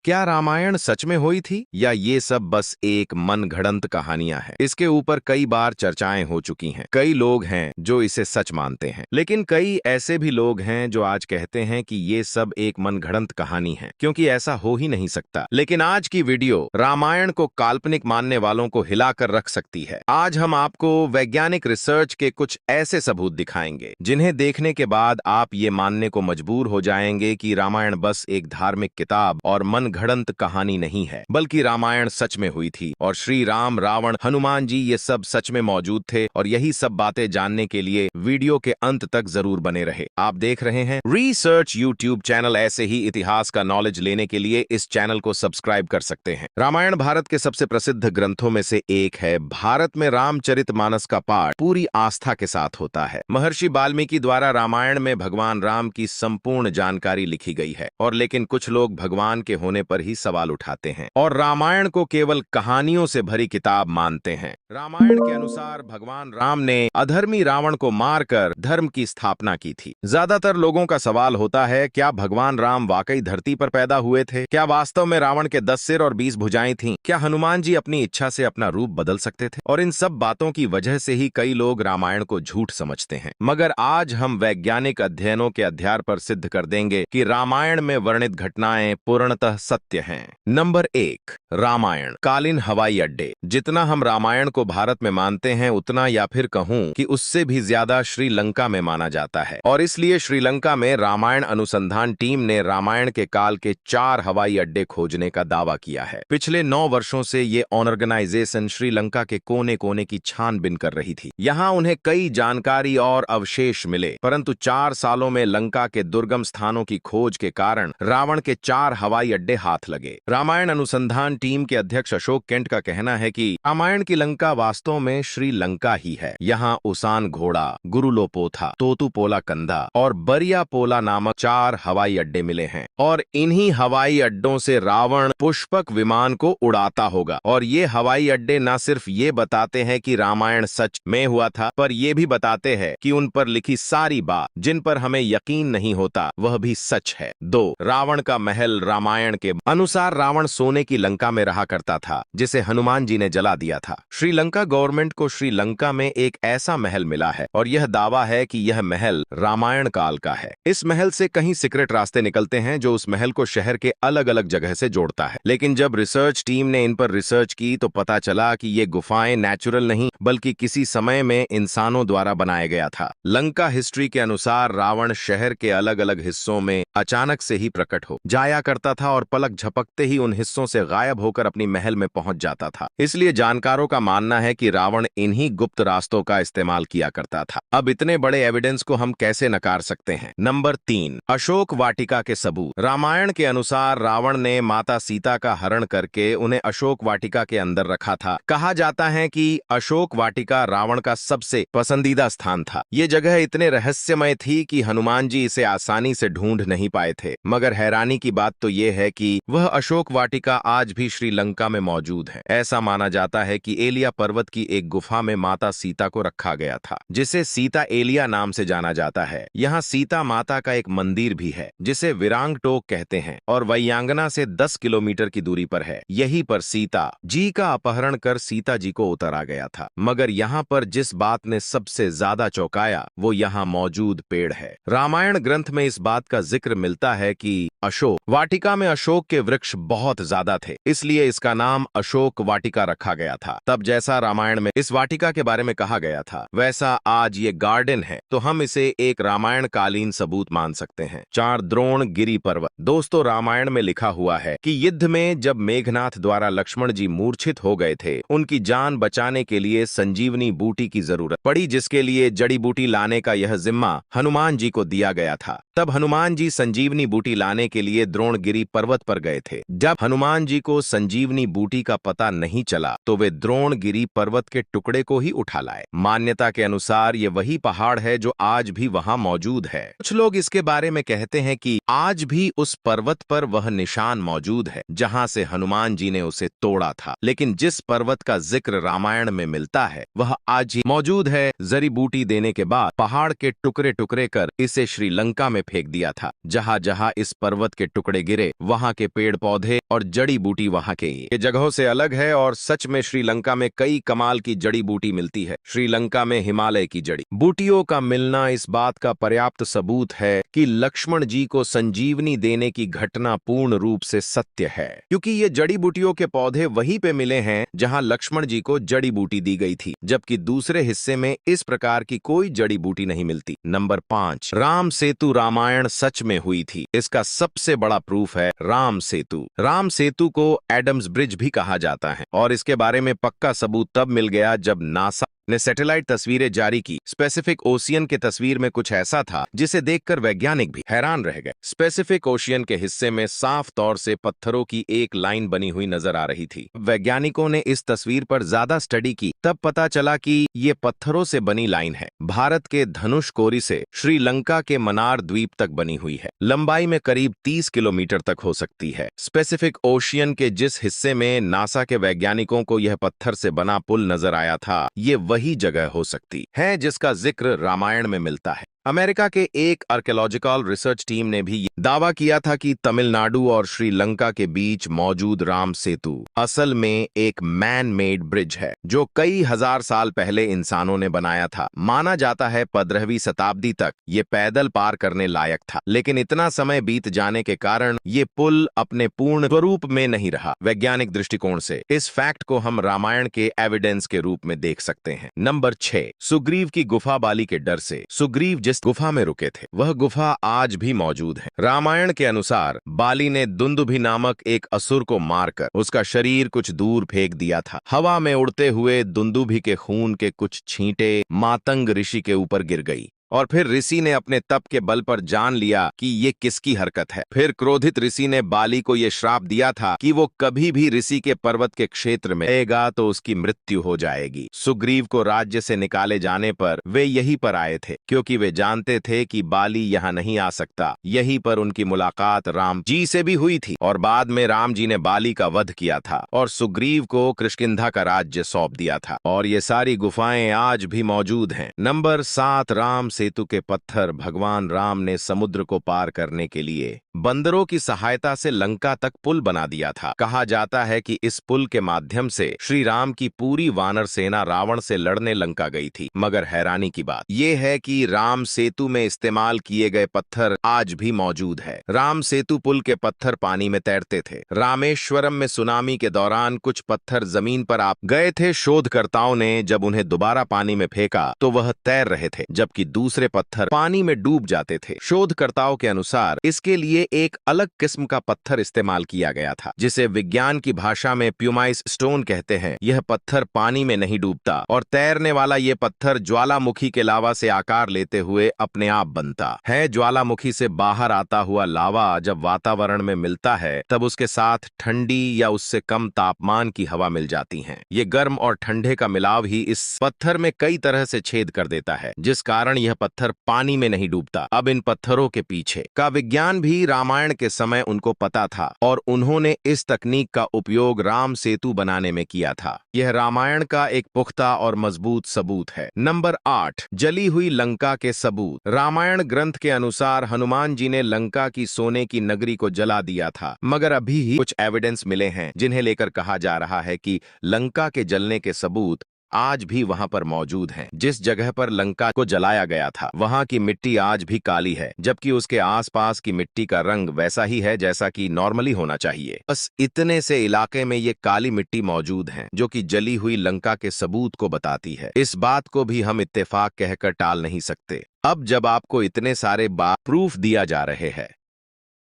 क्या रामायण सच में हुई थी या ये सब बस एक मनगढ़ंत कहानियां हैं? इसके ऊपर कई बार चर्चाएं हो चुकी हैं। कई लोग हैं जो इसे सच मानते हैं, लेकिन कई ऐसे भी लोग हैं जो आज कहते हैं कि ये सब एक मनगढ़ंत कहानी है, क्योंकि ऐसा हो ही नहीं सकता। लेकिन आज की वीडियो रामायण को काल्पनिक मानने वालों को हिलाकर रख सकती है। आज हम आपको वैज्ञानिक रिसर्च के कुछ ऐसे सबूत दिखाएंगे जिन्हें देखने के बाद आप ये मानने को मजबूर हो जाएंगे कि रामायण बस एक धार्मिक किताब और मनगढ़ंत कहानी नहीं है, बल्कि रामायण सच में हुई थी और श्री राम, रावण, हनुमान जी ये सब सच में मौजूद थे। और यही सब बातें जानने के लिए वीडियो के अंत तक जरूर बने रहे। आप देख रहे हैं रिसर्च यूट्यूब चैनल। ऐसे ही इतिहास का नॉलेज लेने के लिए इस चैनल को सब्सक्राइब कर सकते हैं। रामायण भारत के सबसे प्रसिद्ध ग्रंथों में से एक है। भारत में रामचरितमानस का पाठ पूरी आस्था के साथ होता है। महर्षि वाल्मीकि द्वारा रामायण में भगवान राम की संपूर्ण जानकारी लिखी गई है। और लेकिन कुछ लोग भगवान के होने पर ही सवाल उठाते हैं और रामायण को केवल कहानियों से भरी किताब मानते हैं। रामायण के अनुसार भगवान राम ने अधर्मी रावण को मारकर धर्म की स्थापना की थी। ज्यादातर लोगों का सवाल होता है, क्या भगवान राम वाकई धरती पर पैदा हुए थे? क्या वास्तव में रावण के 10 सिर और 20 भुजाएं थीं? क्या हनुमान जी अपनी इच्छा से अपना रूप बदल सकते थे? और इन सब बातों की वजह से ही कई लोग रामायण को झूठ समझते हैं। मगर आज हम वैज्ञानिक अध्ययनों के आधार पर सिद्ध कर देंगे कि रामायण में वर्णित घटनाएं पूर्णतः सत्य हैं। नंबर 1, रामायण कालीन हवाई अड्डे। जितना हम रामायण को भारत में मानते हैं, उतना या फिर कहूं कि उससे भी ज्यादा श्रीलंका में माना जाता है। और इसलिए श्रीलंका में रामायण अनुसंधान टीम ने रामायण के काल के 4 हवाई अड्डे खोजने का दावा किया है। पिछले 9 वर्षों से ये ऑर्गेनाइजेशन श्रीलंका के कोने कोने की छानबीन कर रही थी। यहाँ उन्हें कई जानकारी और अवशेष मिले, परंतु 4 सालों में लंका के दुर्गम स्थानों की खोज के कारण रावण के 4 हवाई अड्डे हाथ लगे। रामायण अनुसंधान टीम के अध्यक्ष अशोक केंट का कहना है कि रामायण की लंका वास्तव में श्रीलंका ही है। यहाँ उसान घोड़ा, गुरुलोपोथा, तोतुपोला कंधा और बरिया पोला नामक 4 हवाई अड्डे मिले हैं। और इन्हीं हवाई अड्डों से रावण पुष्पक विमान को उड़ाता होगा। और ये हवाई अड्डे न सिर्फ ये बताते हैं कि रामायण सच में हुआ था, पर ये भी बताते हैं कि उन पर लिखी सारी बात जिन पर हमें यकीन नहीं होता, वह भी सच है। 2, रावण का महल। रामायण के अनुसार रावण सोने की लंका में रहा करता था, जिसे हनुमान जी ने जला दिया था। श्रीलंका गवर्नमेंट को श्रीलंका में एक ऐसा महल मिला है और यह दावा है कि यह महल रामायण काल का है। इस महल से कहीं सीक्रेट रास्ते निकलते हैं जो उस महल को शहर के अलग अलग जगह से जोड़ता है। लेकिन जब रिसर्च टीम ने इन पर रिसर्च की तो पता चला कि ये गुफाएं नेचुरल नहीं, बल्कि किसी समय में इंसानों द्वारा बनाया गया था। लंका हिस्ट्री के अनुसार रावण शहर के अलग अलग हिस्सों में अचानक से ही प्रकट हो जाया करता था और पलक झपकते ही उन हिस्सों से गायब होकर अपनी महल में पहुंच जाता था। इसलिए जानकारों का मानना है कि रावण इन्हीं गुप्त रास्तों का इस्तेमाल किया करता था। अब इतने बड़े एविडेंस को हम कैसे नकार सकते हैं? नंबर 3, अशोक वाटिका के सबूत। रामायण के अनुसार रावण ने माता सीता का हरण करके उन्हें अशोक वाटिका के अंदर रखा था। कहा जाता है कि अशोक वाटिका रावण का सबसे पसंदीदा स्थान था। ये जगह इतने रहस्यमय थी कि हनुमान जी इसे आसानी से ढूंढ नहीं पाए थे। मगर हैरानी की बात तो ये है कि वह अशोक वाटिका आज भी श्रीलंका में मौजूद है। ऐसा माना जाता है कि एलिया पर्वत की एक गुफा में माता सीता को रखा गया था, जिसे सीता एलिया नाम से जाना जाता है। यहाँ सीता माता का एक मंदिर भी है जिसे विरांग टोक कहते हैं और वैयांगना से 10 किलोमीटर की दूरी पर है। यहीं पर सीता जी का अपहरण कर सीता जी को उतारा गया था। मगर यहाँ पर जिस बात ने सबसे ज्यादा चौंकाया वो यहाँ मौजूद पेड़ है। रामायण ग्रंथ में इस बात का जिक्र मिलता है कि अशोक वाटिका में अशोक के वृक्ष बहुत ज्यादा थे, इसलिए इसका नाम अशोक वाटिका रखा गया था। तब जैसा रामायण में इस वाटिका के बारे में कहा गया था, वैसा आज ये गार्डन है, तो हम इसे एक रामायण कालीन सबूत मान सकते हैं। 4, द्रोणगिरी पर्वत। दोस्तों, रामायण में लिखा हुआ है कि युद्ध में जब मेघनाथ द्वारा लक्ष्मण जी मूर्छित हो गए थे, उनकी जान बचाने के लिए संजीवनी बूटी की जरूरत पड़ी, जिसके लिए जड़ी बूटी लाने का यह जिम्मा हनुमान जी को दिया गया था। तब हनुमान जी संजीवनी बूटी लाने के लिए द्रोणगिरी पर्वत पर गए थे। जब हनुमान जी को संजीवनी बूटी का पता नहीं चला तो वे द्रोणगिरी पर्वत के टुकड़े को ही उठा लाए। मान्यता के अनुसार ये वही पहाड़ है जो आज भी वहां मौजूद है। कुछ लोग इसके बारे में कहते हैं कि आज भी उस पर्वत पर वह निशान मौजूद है जहां से हनुमान जी ने उसे तोड़ा था। लेकिन जिस पर्वत का जिक्र रामायण में मिलता है वह आज ही मौजूद है। जड़ी बूटी देने के बाद पहाड़ के टुकड़े टुकड़े कर इसे श्रीलंका में फेंक दिया था। जहां जहां इस पर्वत के टुकड़े गिरे वहां के पेड़ पौधे और जड़ी बूटी वहां के ये जगहों से अलग है और सच में श्रीलंका में कई कमाल की जड़ी बूटी मिलती है। श्रीलंका में हिमालय की जड़ी बूटियों का मिलना इस बात का पर्याप्त सबूत है कि लक्ष्मण जी को संजीवनी देने की घटना पूर्ण रूप से सत्य है, क्योंकि ये जड़ी बूटियों के पौधे वहीं पे मिले हैं जहां लक्ष्मण जी को जड़ी बूटी दी गई थी, जबकि दूसरे हिस्से में इस प्रकार की कोई जड़ी बूटी नहीं मिलती। नंबर 5, राम सेतु रामायण सच में हुई थी। इसका सबसे बड़ा प्रूफ है राम सेतु। राम सेतु को एडम्स ब्रिज भी कहा जाता है और इसके बारे में पक्का सबूत तब मिल गया जब नासा ने सैटेलाइट तस्वीरें जारी की। स्पेसिफिक ओशियन के तस्वीर में कुछ ऐसा था जिसे देखकर वैज्ञानिक भी हैरान रह गए। स्पेसिफिक ओशियन के हिस्से में साफ तौर से पत्थरों की एक लाइन बनी हुई नजर आ रही थी। वैज्ञानिकों ने इस तस्वीर पर ज्यादा स्टडी की, तब पता चला कि ये पत्थरों से बनी लाइन है। भारत के धनुषकोरी से श्रीलंका के मनार द्वीप तक बनी हुई है। लंबाई में करीब 30 किलोमीटर तक हो सकती है। स्पेसिफिक ओशियन के जिस हिस्से में नासा के वैज्ञानिकों को यह पत्थर से बना पुल नजर आया था, ये वही जगह हो सकती है जिसका जिक्र रामायण में मिलता है। अमेरिका के एक आर्कियोलॉजिकल रिसर्च टीम ने भी दावा किया था कि तमिलनाडु और श्रीलंका के बीच मौजूद राम सेतु असल में एक मैन मेड ब्रिज है जो कई हजार साल पहले इंसानों ने बनाया था। माना जाता है 15वीं शताब्दी तक ये पैदल पार करने लायक था, लेकिन इतना समय बीत जाने के कारण ये पुल अपने पूर्ण स्वरूप में नहीं रहा। वैज्ञानिक दृष्टिकोण से इस फैक्ट को हम रामायण के एविडेंस के रूप में देख सकते हैं। नंबर 6, सुग्रीव की गुफा बाली के डर से। सुग्रीव जिस गुफा में रुके थे वह गुफा आज भी मौजूद है। रामायण के अनुसार बाली ने दुंदुभि नामक एक असुर को मारकर उसका शरीर कुछ दूर फेंक दिया था। हवा में उड़ते हुए दुंदुभि के खून के कुछ छींटे मातंग ऋषि के ऊपर गिर गई और फिर ऋषि ने अपने तप के बल पर जान लिया कि ये किसकी हरकत है। फिर क्रोधित ऋषि ने बाली को यह श्राप दिया था कि वो कभी भी ऋषि के पर्वत के क्षेत्र में आएगा तो उसकी मृत्यु हो जाएगी। सुग्रीव को राज्य से निकाले जाने पर वे यहीं पर आए थे, क्योंकि वे जानते थे कि बाली यहाँ नहीं आ सकता। यहीं पर उनकी मुलाकात राम जी से भी हुई थी और बाद में राम जी ने बाली का वध किया था और सुग्रीव को किष्किंधा का राज्य सौंप दिया था। और ये सारी गुफाएं आज भी मौजूद हैं। नंबर 7, राम सेतु के पत्थर। भगवान राम ने समुद्र को पार करने के लिए बंदरों की सहायता से लंका तक पुल बना दिया था। कहा जाता है कि इस पुल के माध्यम से श्री राम की पूरी वानर सेना रावण से लड़ने लंका गई थी। मगर हैरानी की बात यह है कि राम सेतु में इस्तेमाल किए गए पत्थर आज भी मौजूद है। राम सेतु पुल के पत्थर पानी में तैरते थे। रामेश्वरम में सुनामी के दौरान कुछ पत्थर जमीन पर आ गए थे। शोधकर्ताओं ने जब उन्हें दोबारा पानी में फेंका तो वह तैर रहे थे, जबकि दूसरे पत्थर पानी में डूब जाते थे। शोधकर्ताओं के अनुसार इसके लिए एक अलग किस्म का पत्थर इस्तेमाल किया गया था, जिसे विज्ञान की भाषा में प्यूमाइस स्टोन कहते हैं। यह पत्थर पानी में नहीं डूबता और तैरने वाला यह पत्थर ज्वालामुखी के लावा से आकार लेते हुए अपने आप बनता है। ज्वालामुखी से बाहर आता हुआ लावा जब वातावरण में मिलता है तब उसके साथ ठंडी या उससे कम तापमान की हवा मिल जाती है। ये गर्म और ठंडे का मिलाव ही इस पत्थर में कई तरह से छेद कर देता है, जिस कारण यह पत्थर पानी में नहीं डूबता। अब इन पत्थरों के पीछे का विज्ञान भी रामायण के समय उनको पता था और उन्होंने इस तकनीक का उपयोग राम सेतु बनाने में किया था। यह रामायण का एक पुख्ता और मजबूत सबूत है। नंबर 8, जली हुई लंका के सबूत। रामायण ग्रंथ के अनुसार हनुमान जी ने लंका की सोने की नगरी को जला दिया था, मगर अभी ही कुछ एविडेंस मिले हैं जिन्हें लेकर कहा जा रहा है कि लंका के जलने के सबूत आज भी वहां पर मौजूद हैं। जिस जगह पर लंका को जलाया गया था वहां की मिट्टी आज भी काली है, जबकि उसके आसपास की मिट्टी का रंग वैसा ही है जैसा कि नॉर्मली होना चाहिए। बस इतने से इलाके में ये काली मिट्टी मौजूद है जो कि जली हुई लंका के सबूत को बताती है। इस बात को भी हम इत्तेफाक कहकर टाल नहीं सकते। अब जब आपको इतने सारे प्रूफ दिया जा रहे हैं,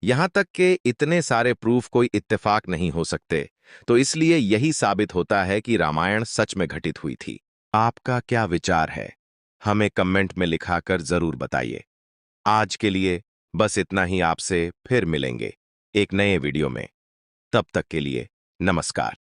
यहां तक के इतने सारे प्रूफ कोई इत्तेफाक नहीं हो सकते, तो इसलिए यही साबित होता है कि रामायण सच में घटित हुई थी। आपका क्या विचार है? हमें कमेंट में लिखाकर जरूर बताइए। आज के लिए बस इतना ही। आपसे फिर मिलेंगे एक नए वीडियो में। तब तक के लिए नमस्कार।